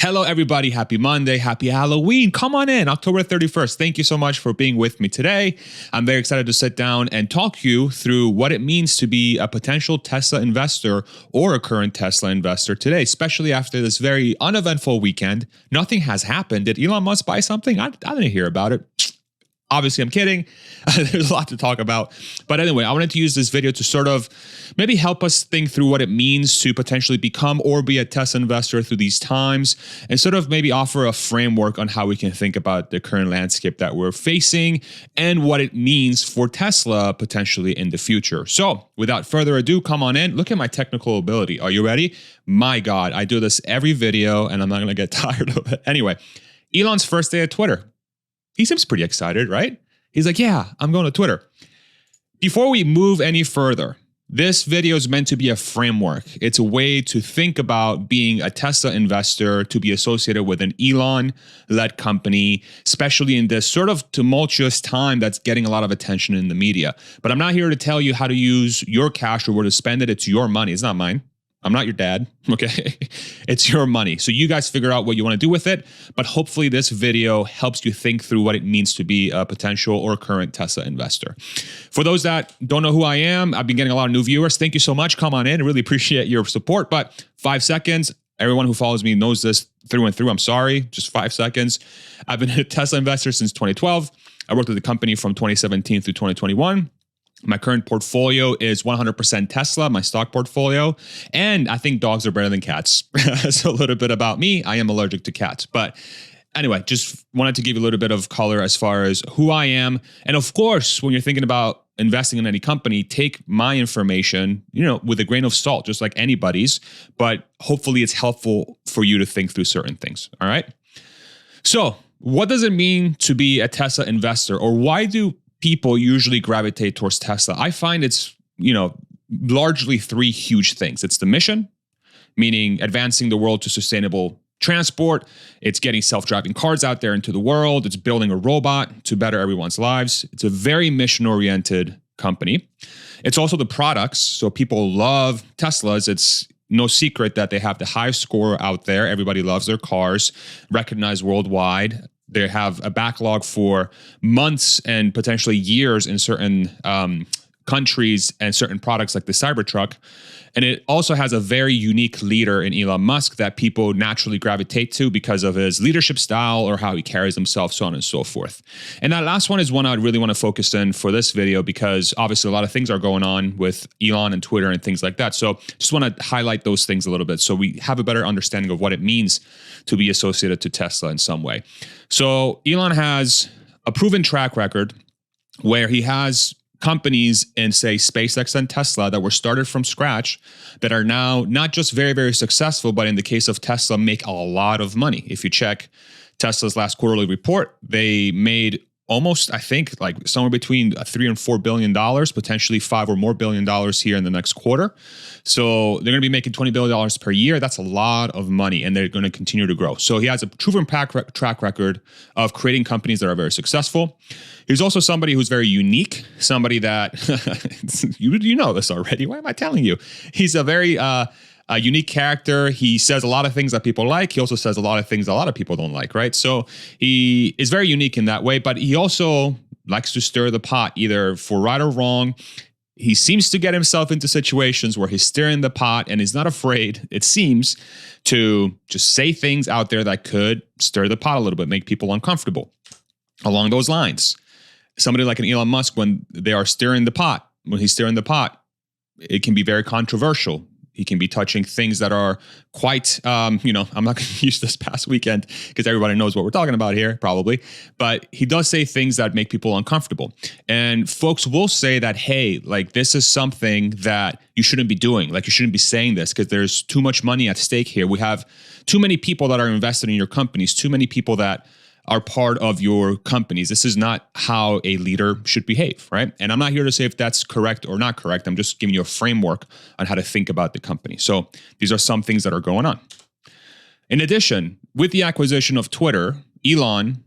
Hello, everybody. Happy Monday. Happy Halloween. Come on in. October 31st. Thank you so much for being with me today. I'm very excited to sit down and talk you through what it means to be a potential Tesla investor or a current Tesla investor today, especially after this very uneventful weekend. Nothing has happened. Did Elon Musk buy something? I didn't hear about it. Obviously, I'm kidding. There's a lot to talk about. But anyway, I wanted to use this video to sort of maybe help us think through what it means to potentially become or be a Tesla investor through these times, and sort of maybe offer a framework on how we can think about the current landscape that we're facing and what it means for Tesla potentially in the future. So without further ado, come on in. Look at my technical ability. Are you ready? My God, I do this every video and I'm not going to get tired of it. Anyway, Elon's first day at Twitter. He seems pretty excited, right? He's like, yeah, I'm going to Twitter. Before we move any further, this video is meant to be a framework. It's a way to think about being a Tesla investor, to be associated with an Elon-led company, especially in this sort of tumultuous time that's getting a lot of attention in the media. But I'm not here to tell you how to use your cash or where to spend it. It's your money. It's not mine. I'm not your dad, okay? It's your money. So you guys figure out what you want to do with it, but hopefully this video helps you think through what it means to be a potential or current Tesla investor. For those that don't know who I am, I've been getting a lot of new viewers. Thank you so much. Come on in. I really appreciate your support, but 5 seconds. Everyone who follows me knows this through and through. I'm sorry, just 5 seconds. I've been a Tesla investor since 2012. I worked at the company from 2017 through 2021. My current portfolio is 100% Tesla, my stock portfolio. And I think dogs are better than cats. So a little bit about me. I am allergic to cats. But anyway, just wanted to give you a little bit of color as far as who I am. And of course, when you're thinking about investing in any company, take my information, with a grain of salt, just like anybody's. But hopefully it's helpful for you to think through certain things. All right. So what does it mean to be a Tesla investor, or why do people usually gravitate towards Tesla? I find it's, largely three huge things. It's the mission, meaning advancing the world to sustainable transport. It's getting self-driving cars out there into the world. It's building a robot to better everyone's lives. It's a very mission-oriented company. It's also the products. So people love Teslas. It's no secret that they have the highest score out there. Everybody loves their cars, recognized worldwide. They have a backlog for months and potentially years in certain countries and certain products like the Cybertruck. And it also has a very unique leader in Elon Musk that people naturally gravitate to because of his leadership style or how he carries himself, so on and so forth. And that last one is one I really want to focus in for this video because obviously a lot of things are going on with Elon and Twitter and things like that. So just want to highlight those things a little bit so we have a better understanding of what it means to be associated to Tesla in some way. So Elon has a proven track record where he has companies in, say, SpaceX and Tesla that were started from scratch that are now not just very, very successful, but in the case of Tesla, make a lot of money. If you check Tesla's last quarterly report, they made almost, I think, like somewhere between $3 and $4 billion, potentially $5 or more billion here in the next quarter. So they're going to be making $20 billion per year. That's a lot of money, and they're going to continue to grow. So he has a proven track record of creating companies that are very successful. He's also somebody who's very unique, somebody that, you know this already. Why am I telling you? He's a very a unique character. He says a lot of things that people like. He also says a lot of things a lot of people don't like, right? So he is very unique in that way, but he also likes to stir the pot, either for right or wrong. He seems to get himself into situations where he's stirring the pot and he's not afraid, it seems, to just say things out there that could stir the pot a little bit, make people uncomfortable. Along those lines, somebody like an Elon Musk, when they are stirring the pot, when he's stirring the pot, it can be very controversial. He can be touching things that are quite, I'm not going to use this past weekend because everybody knows what we're talking about here, probably. But he does say things that make people uncomfortable. And folks will say that, hey, like this is something that you shouldn't be doing. Like you shouldn't be saying this because there's too much money at stake here. We have too many people that are invested in your companies, too many people that are part of your companies. This is not how a leader should behave, right? And I'm not here to say if that's correct or not correct. I'm just giving you a framework on how to think about the company. So these are some things that are going on. In addition, with the acquisition of Twitter, Elon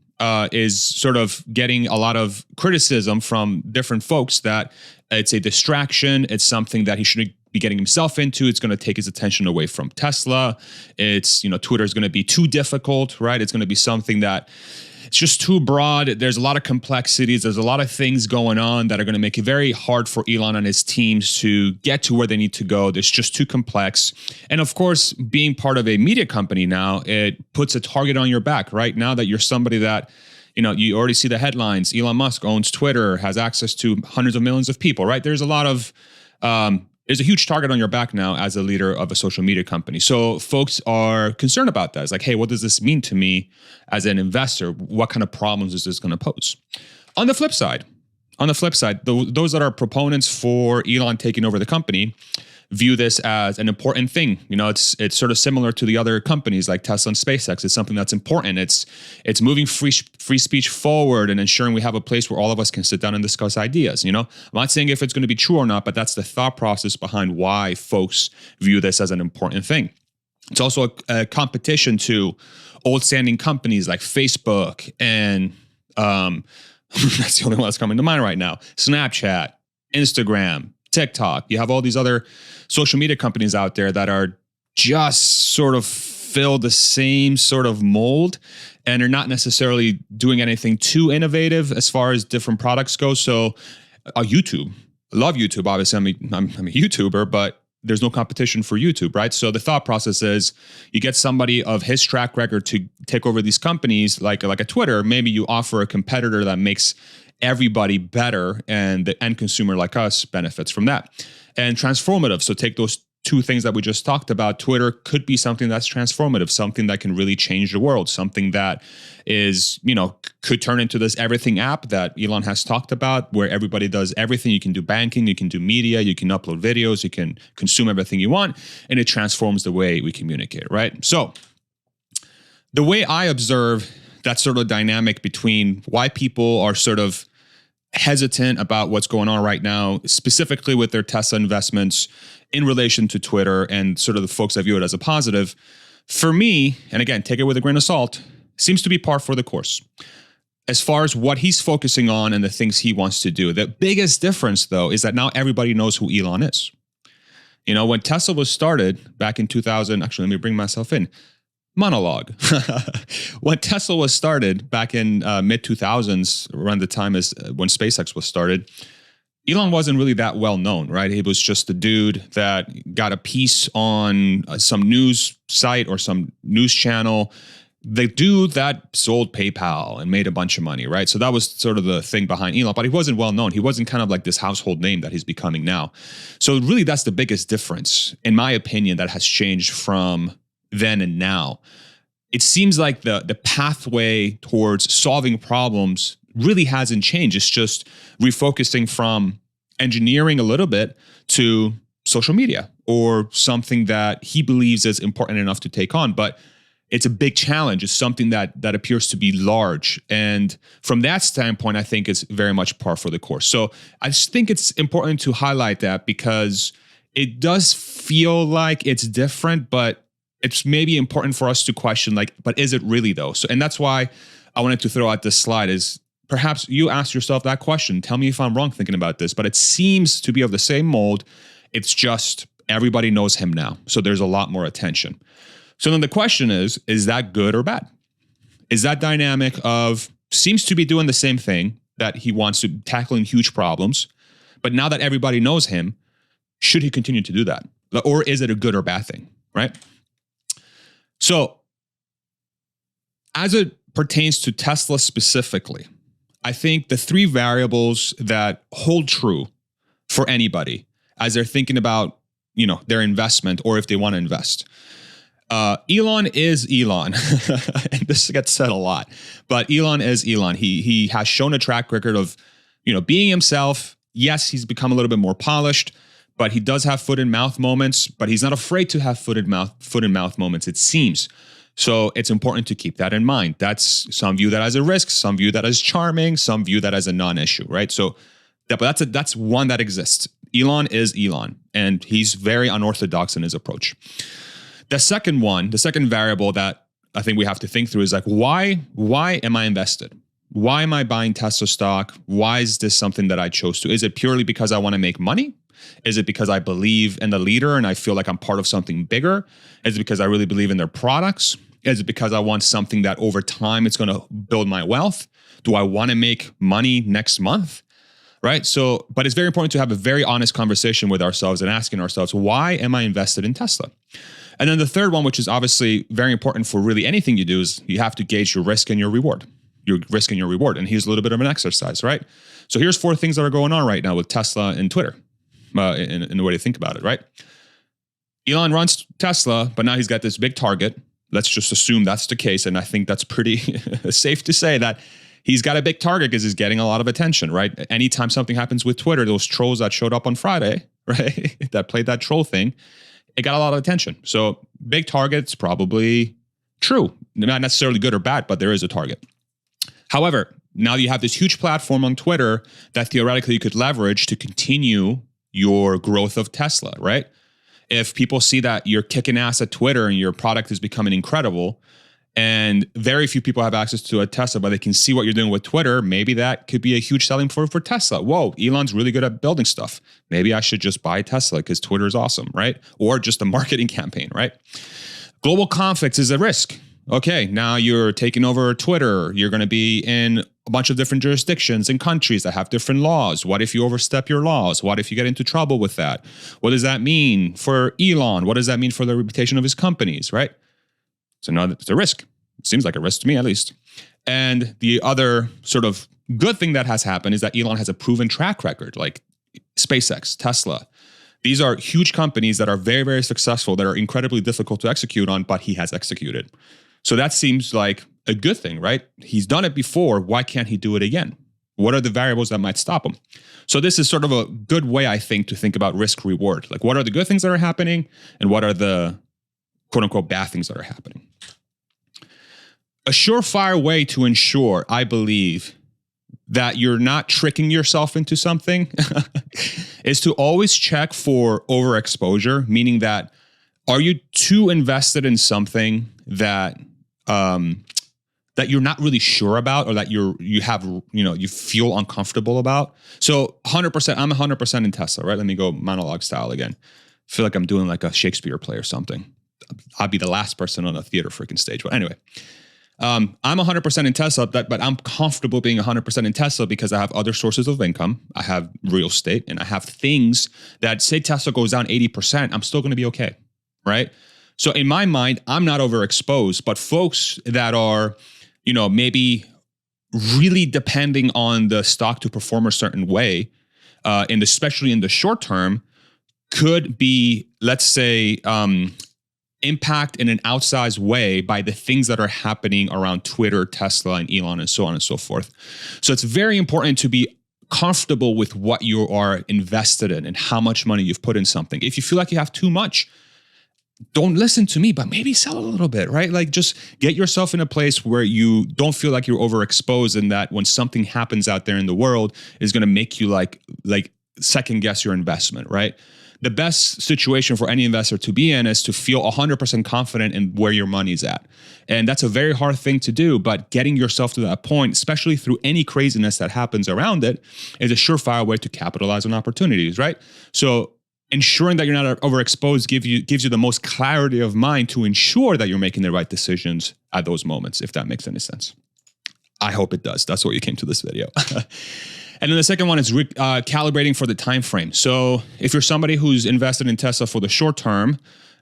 is sort of getting a lot of criticism from different folks that it's a distraction. It's something that he shouldn't be getting himself into. It's going to take his attention away from Tesla. It's, Twitter is going to be too difficult, right? It's going to be something that it's just too broad. There's a lot of complexities. There's a lot of things going on that are going to make it very hard for Elon and his teams to get to where they need to go. It's just too complex. And of course, being part of a media company now, it puts a target on your back, right? Now that you're somebody that, you already see the headlines. Elon Musk owns Twitter, has access to hundreds of millions of people, right? There's a lot of, there's a huge target on your back now as a leader of a social media company. So folks are concerned about that. It's like, hey, what does this mean to me as an investor? What kind of problems is this going to pose? On the flip side, those that are proponents for Elon taking over the company view this as an important thing. It's sort of similar to the other companies like Tesla and SpaceX. It's something that's important. It's moving free speech forward and ensuring we have a place where all of us can sit down and discuss ideas. I'm not saying if it's going to be true or not, but that's the thought process behind why folks view this as an important thing. It's also a competition to old standing companies like Facebook and that's the only one that's coming to mind right now. Snapchat, Instagram, TikTok. You have all these other social media companies out there that are just sort of fill the same sort of mold and are not necessarily doing anything too innovative as far as different products go. So YouTube, I love YouTube. Obviously, I'm a YouTuber, but there's no competition for YouTube, right? So the thought process is you get somebody of his track record to take over these companies like a Twitter. Maybe you offer a competitor that makes everybody better, and the end consumer like us benefits from that. And transformative. So take those two things that we just talked about. Twitter could be something that's transformative, something that can really change the world, something that is, could turn into this everything app that Elon has talked about, where everybody does everything. You can do banking, you can do media, you can upload videos, you can consume everything you want, and it transforms the way we communicate, right? So the way I observe that sort of dynamic between why people are sort of hesitant about what's going on right now, specifically with their Tesla investments in relation to Twitter and sort of the folks that view it as a positive, for me, and again, take it with a grain of salt, seems to be par for the course. As far as what he's focusing on and the things he wants to do. The biggest difference, though, is that now everybody knows who Elon is. When Tesla was started back in 2000, actually, let me bring myself in. Monologue. When Tesla was started back in mid-2000s, around the time as when SpaceX was started, Elon wasn't really that well known, right? He was just the dude that got a piece on some news site or some news channel. The dude that sold PayPal and made a bunch of money, right? So that was sort of the thing behind Elon, but he wasn't well known. He wasn't kind of like this household name that he's becoming now. So really, that's the biggest difference, in my opinion, that has changed from then and now. It seems like the pathway towards solving problems really hasn't changed. It's just refocusing from engineering a little bit to social media or something that he believes is important enough to take on. But it's a big challenge. It's something that appears to be large. And from that standpoint, I think it's very much par for the course. So I just think it's important to highlight that because it does feel like it's different, but it's maybe important for us to question, but is it really though? So, and that's why I wanted to throw out this slide is perhaps you ask yourself that question. Tell me if I'm wrong thinking about this, but it seems to be of the same mold. It's just everybody knows him now. So there's a lot more attention. So then the question is that good or bad? Is that dynamic of seems to be doing the same thing that he wants to tackling huge problems, but now that everybody knows him, should he continue to do that? Or is it a good or bad thing, right? So as it pertains to Tesla specifically, I think the three variables that hold true for anybody as they're thinking about, their investment or if they want to invest. Elon is Elon. And this gets said a lot, but Elon is Elon. He has shown a track record of, being himself. Yes, he's become a little bit more polished, but he does have foot and mouth moments, but he's not afraid to have foot and mouth moments, it seems. So it's important to keep that in mind. Some view that as a risk, some view that as charming, some view that as a non-issue, right? So that's one that exists. Elon is Elon, and he's very unorthodox in his approach. The second variable that I think we have to think through is why am I invested? Why am I buying Tesla stock? Why is this something that I chose to? Is it purely because I want to make money? Is it because I believe in the leader and I feel like I'm part of something bigger? Is it because I really believe in their products? Is it because I want something that over time it's going to build my wealth? Do I want to make money next month? Right? So, but it's very important to have a very honest conversation with ourselves and asking ourselves, why am I invested in Tesla? And then the third one, which is obviously very important for really anything you do, is you have to gauge your risk and your reward. Your risk and your reward. And here's a little bit of an exercise, right? So here's 4 things that are going on right now with Tesla and Twitter, in the way to think about it, right? Elon runs Tesla, but now he's got this big target. Let's just assume that's the case. And I think that's pretty safe to say that he's got a big target because he's getting a lot of attention, right? Anytime something happens with Twitter, those trolls that showed up on Friday, right, that played that troll thing, it got a lot of attention. So big target's probably true. Not necessarily good or bad, but there is a target. However, now you have this huge platform on Twitter that theoretically you could leverage to continue your growth of Tesla, right? If people see that you're kicking ass at Twitter and your product is becoming incredible, and very few people have access to a Tesla, but they can see what you're doing with Twitter, maybe that could be a huge selling point for Tesla. Whoa, Elon's really good at building stuff. Maybe I should just buy Tesla because Twitter is awesome, right? Or just a marketing campaign, right? Global conflicts is a risk. Okay, now you're taking over Twitter. You're going to be in a bunch of different jurisdictions and countries that have different laws. What if you overstep your laws? What if you get into trouble with that? What does that mean for Elon? What does that mean for the reputation of his companies, right? So now it's a risk. It seems like a risk to me, at least. And the other sort of good thing that has happened is that Elon has a proven track record, like SpaceX, Tesla. These are huge companies that are very, very successful, that are incredibly difficult to execute on, but he has executed. So that seems like a good thing, right? He's done it before. Why can't he do it again? What are the variables that might stop him? So this is sort of a good way, I think, to think about risk reward. Like, what are the good things that are happening and what are the quote unquote bad things that are happening? A surefire way to ensure, I believe, that you're not tricking yourself into something is to always check for overexposure, meaning that are you too invested in something that that you're not really sure about, or that you feel uncomfortable about? So 100%, I'm 100% in Tesla, right? Let me go monologue style again. I feel like I'm doing like a Shakespeare play or something. I'd be the last person on a theater freaking stage. But anyway, I'm 100% in Tesla, but I'm comfortable being 100% in Tesla because I have other sources of income. I have real estate and I have things that, say Tesla goes down 80%, I'm still going to be okay, right? So in my mind, I'm not overexposed, but folks that are, maybe really depending on the stock to perform a certain way, especially in the short term, could be, let's say, impact in an outsized way by the things that are happening around Twitter, Tesla, and Elon, and so on and so forth. So it's very important to be comfortable with what you are invested in and how much money you've put in something. If you feel like you have too much, don't listen to me, but maybe sell a little bit, right? Like, just get yourself in a place where you don't feel like you're overexposed, and that when something happens out there in the world is going to make you like second guess your investment, right? The best situation for any investor to be in is to feel 100% confident in where your money's at. And that's a very hard thing to do, but getting yourself to that point, especially through any craziness that happens around it, is a surefire way to capitalize on opportunities, right? So ensuring that you're not overexposed gives you the most clarity of mind to ensure that you're making the right decisions at those moments, if that makes any sense. I hope it does. That's what you came to this video. And then the second one is calibrating for the time frame. So if you're somebody who's invested in Tesla for the short term,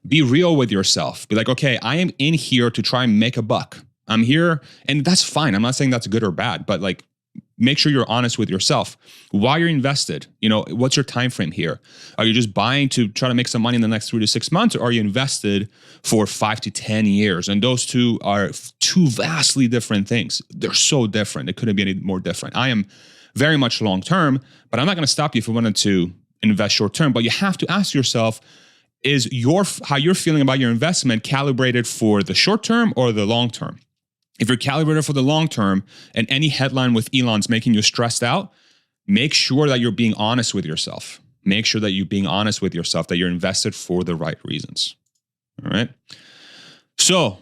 be real with yourself. Be like, okay, I am in here to try and make a buck. I'm here, and that's fine. I'm not saying that's good or bad, but like, make sure you're honest with yourself. Why you're invested? What's your time frame here? Are you just buying to try to make some money in the next 3 to 6 months, or are you invested for 5 to 10 years? And those two are two vastly different things. They're so different. It couldn't be any more different. I am very much long-term, but I'm not going to stop you if you wanted to invest short-term. But you have to ask yourself, is how you're feeling about your investment calibrated for the short-term or the long-term? If you're calibrated for the long-term and any headline with Elon's making you stressed out, make sure that you're being honest with yourself. Make sure that you're being honest with yourself, that you're invested for the right reasons. All right? So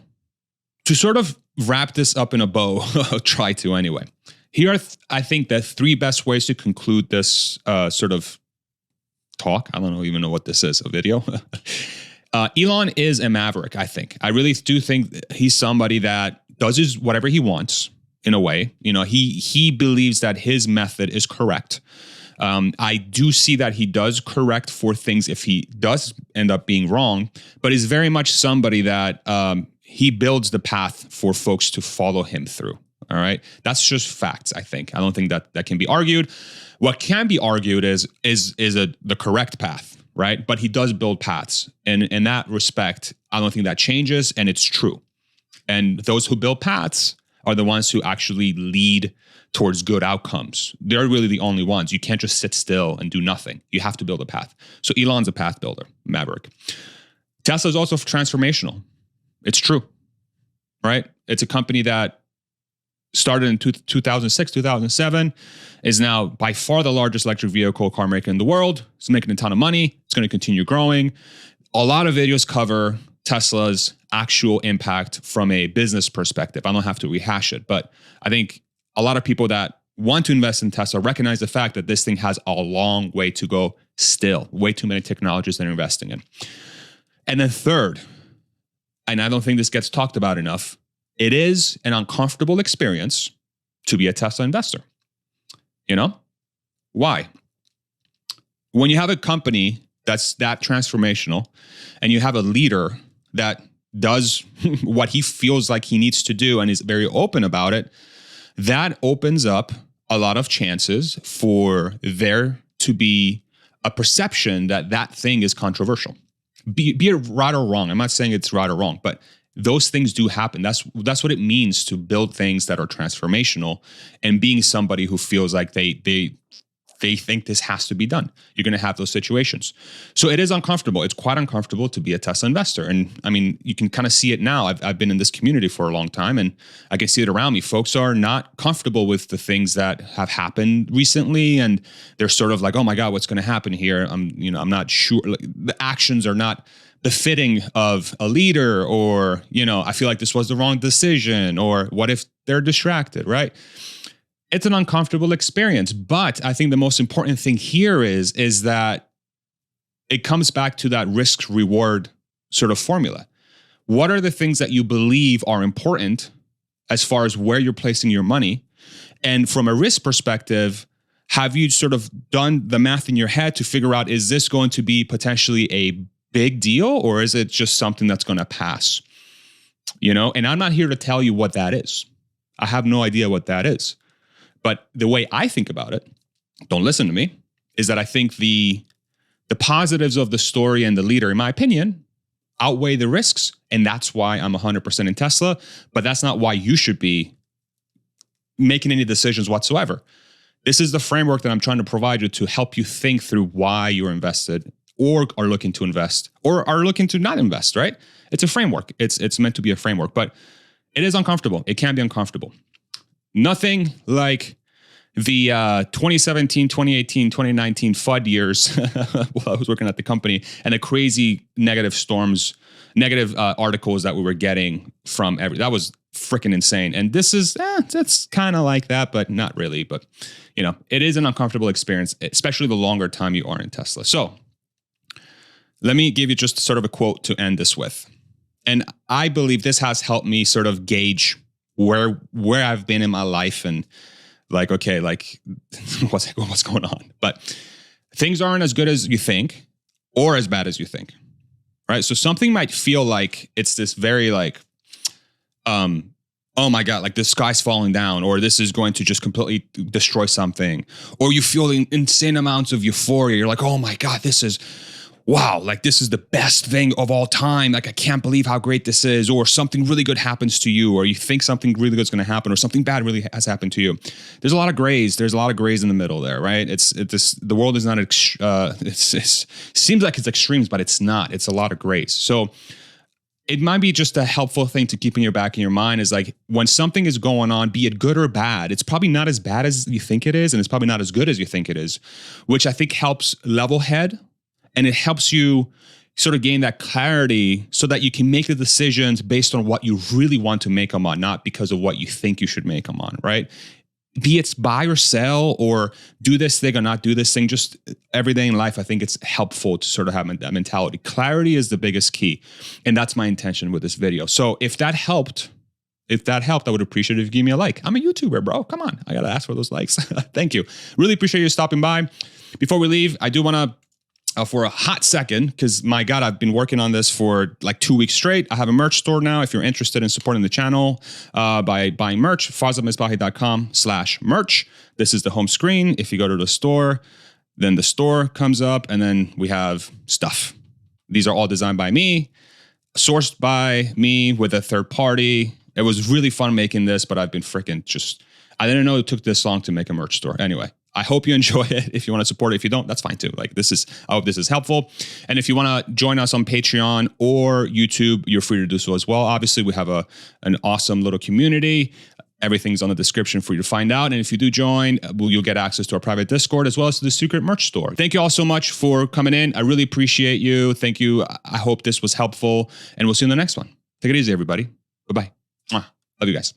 to sort of wrap this up in a bow, I'll try to anyway. Here are, I think, the 3 best ways to conclude this sort of talk. I don't even know what this is, a video. Elon is a maverick, I think. I really do think he's somebody that does whatever he wants in a way. He believes that his method is correct. I do see that he does correct for things if he does end up being wrong, but he's very much somebody that he builds the path for folks to follow him through. All right. That's just facts, I think. I don't think that can be argued. What can be argued is the correct path, right? But he does build paths. And in that respect, I don't think that changes, and it's true. And those who build paths are the ones who actually lead towards good outcomes. They're really the only ones. You can't just sit still and do nothing. You have to build a path. So Elon's a path builder, maverick. Tesla is also transformational. It's true, right? It's a company that started in 2006, 2007, is now by far the largest electric vehicle car maker in the world. It's making a ton of money. It's going to continue growing. A lot of videos cover Tesla's actual impact from a business perspective. I don't have to rehash it, but I think a lot of people that want to invest in Tesla recognize the fact that this thing has a long way to go still. Way too many technologies they're investing in. And then third, and I don't think this gets talked about enough, it is an uncomfortable experience to be a Tesla investor. Why? When you have a company that's that transformational and you have a leader that does what he feels like he needs to do and is very open about it, that opens up a lot of chances for there to be a perception that that thing is controversial. Be it right or wrong. I'm not saying it's right or wrong, but those things do happen. That's what it means to build things that are transformational and being somebody who feels like they think this has to be done. You're going to have those situations. So it is uncomfortable. It's quite uncomfortable to be a Tesla investor. And I mean, you can kind of see it now. I've been in this community for a long time and I can see it around me. Folks are not comfortable with the things that have happened recently. And they're sort of like, oh my God, what's going to happen here? I'm not sure. Like, the actions are not befitting of a leader, or, I feel like this was the wrong decision, or what if they're distracted, right? It's an uncomfortable experience, but I think the most important thing here is that it comes back to that risk reward sort of formula. What are the things that you believe are important as far as where you're placing your money? And from a risk perspective, have you sort of done the math in your head to figure out, is this going to be potentially a big deal, or is it just something that's going to pass? And I'm not here to tell you what that is. I have no idea what that is. But the way I think about it, don't listen to me, is that I think the positives of the story and the leader, in my opinion, outweigh the risks. And that's why I'm 100% in Tesla. But that's not why you should be making any decisions whatsoever. This is the framework that I'm trying to provide you to help you think through why you're invested, or are looking to invest, or are looking to not invest, right? It's a framework. It's meant to be a framework, but it is uncomfortable. It can be uncomfortable. Nothing like the 2017, 2018, 2019 FUD years while I was working at the company, and the crazy negative articles that we were getting from that was freaking insane. And this is, it's kind of like that, but not really. But, it is an uncomfortable experience, especially the longer time you are in Tesla. So let me give you just sort of a quote to end this with. And I believe this has helped me sort of gauge where I've been in my life and like, okay, like what's going on. But things aren't as good as you think or as bad as you think, right? So something might feel like it's this very like, oh my God, like the sky's falling down, or this is going to just completely destroy something. Or you feel insane amounts of euphoria. You're like, oh my God, this is wow, like this is the best thing of all time. Like, I can't believe how great this is. Or something really good happens to you, or you think something really good is going to happen, or something bad really has happened to you. There's a lot of grays. There's a lot of grays in the middle there, right? The world is not, it seems like it's extremes, but it's not. It's a lot of grays. So it might be just a helpful thing to keep in your back in your mind is like, when something is going on, be it good or bad, it's probably not as bad as you think it is, and it's probably not as good as you think it is, which I think helps level head. And it helps you sort of gain that clarity so that you can make the decisions based on what you really want to make them on, not because of what you think you should make them on, right? be it buy or sell or do this thing or not do this thing, just every day in life, I think it's helpful to sort of have that mentality. Clarity is the biggest key. And that's my intention with this video. So if that helped, I would appreciate it if you give me a like. I'm a YouTuber, bro. Come on. I got to ask for those likes. Thank you. Really appreciate you stopping by. Before we leave, I do want to, for a hot second, because my God, I've been working on this for like 2 weeks straight. I have a merch store now. If you're interested in supporting the channel by buying merch, fazamisbahi.com/merch. This is the home screen. If you go to the store, then the store comes up and then we have stuff. These are all designed by me, sourced by me with a third party. It was really fun making this, but I've been freaking I didn't know it took this long to make a merch store. Anyway, I hope you enjoy it. If you want to support it, if you don't, that's fine too. I hope this is helpful. And if you want to join us on Patreon or YouTube, you're free to do so as well. Obviously, we have an awesome little community. Everything's on the description for you to find out. And if you do join, you'll get access to our private Discord as well as to the secret merch store. Thank you all so much for coming in. I really appreciate you. Thank you. I hope this was helpful. And we'll see you in the next one. Take it easy, everybody. Bye-bye. Love you guys.